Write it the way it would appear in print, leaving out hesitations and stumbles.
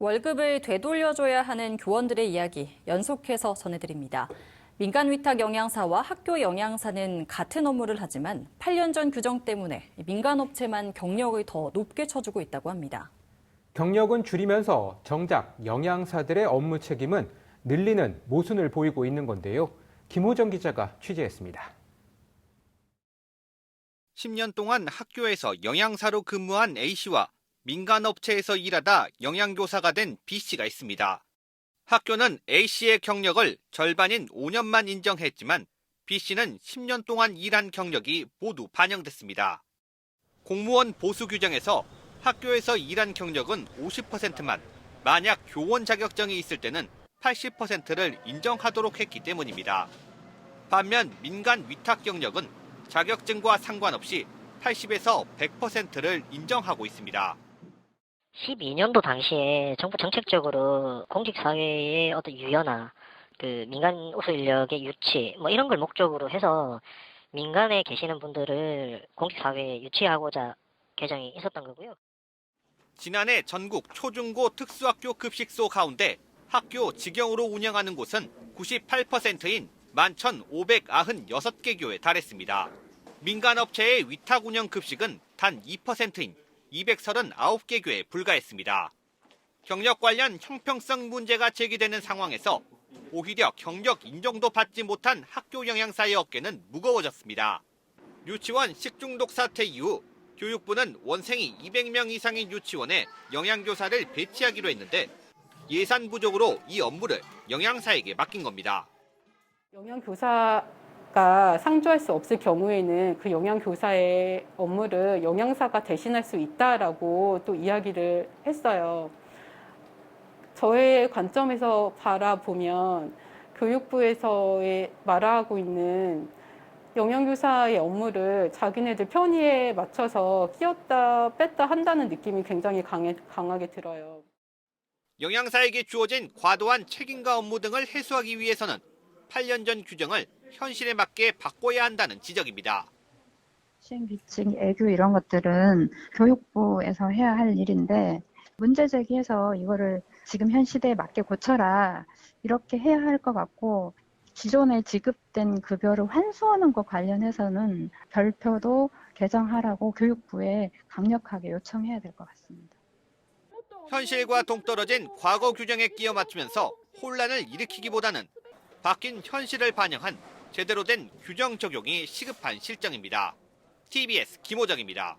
월급을 되돌려줘야 하는 교원들의 이야기 연속해서 전해드립니다. 민간 위탁 영양사와 학교 영양사는 같은 업무를 하지만 8년 전 규정 때문에 민간 업체만 경력을 더 높게 쳐주고 있다고 합니다. 경력은 줄이면서 정작 영양사들의 업무 책임은 늘리는 모순을 보이고 있는 건데요. 김호정 기자가 취재했습니다. 10년 동안 학교에서 영양사로 근무한 A씨와 민간 업체에서 일하다 영양교사가 된 B씨가 있습니다. 학교는 A씨의 경력을 절반인 5년만 인정했지만 B씨는 10년 동안 일한 경력이 모두 반영됐습니다. 공무원 보수 규정에서 학교에서 일한 경력은 50%만, 만약 교원 자격증이 있을 때는 80%를 인정하도록 했기 때문입니다. 반면 민간 위탁 경력은 자격증과 상관없이 80에서 100%를 인정하고 있습니다. 12년도 당시에 정부 정책적으로 공직사회의 어떤 유연화, 민간 우수 인력의 유치, 이런 걸 목적으로 해서 민간에 계시는 분들을 공직사회에 유치하고자 개정이 있었던 거고요. 지난해 전국 초중고 특수학교 급식소 가운데 학교 직영으로 운영하는 곳은 98%인 11,596개 교에 달했습니다. 민간 업체의 위탁 운영 급식은 단 2%인 239개 교에 불과했습니다. 경력 관련 형평성 문제가 제기되는 상황에서 오히려 경력 인정도 받지 못한 학교 영양사의 어깨는 무거워졌습니다. 유치원 식중독 사태 이후 교육부는 원생이 200명 이상인 유치원에 영양교사를 배치하기로 했는데 예산 부족으로 이 업무를 영양사에게 맡긴 겁니다. 영양교사가 상주할 수 없을 경우에는 그 영양교사의 업무를 영양사가 대신할 수 있다라고 또 이야기를 했어요. 저의 관점에서 바라보면 교육부에서 말하고 있는 영양교사의 업무를 자기네들 편의에 맞춰서 끼웠다 뺐다 한다는 느낌이 굉장히 강하게 들어요. 영양사에게 주어진 과도한 책임과 업무 등을 해소하기 위해서는 8년 전 규정을 현실에 맞게 바꿔야 한다는 지적입니다. 시행규칙, 애교 이런 것들은 교육부에서 해야 할 일인데 문제 제기해서 이거를 지금 현 시대에 맞게 고쳐라 이렇게 해야 할 것 같고 기존에 지급된 급여를 환수하는 것 관련해서는 별표도 개정하라고 교육부에 강력하게 요청해야 될 것 같습니다. 현실과 동떨어진 과거 규정에 끼워 맞추면서 혼란을 일으키기보다는 바뀐 현실을 반영한 제대로 된 규정 적용이 시급한 실정입니다. TBS 김호정입니다.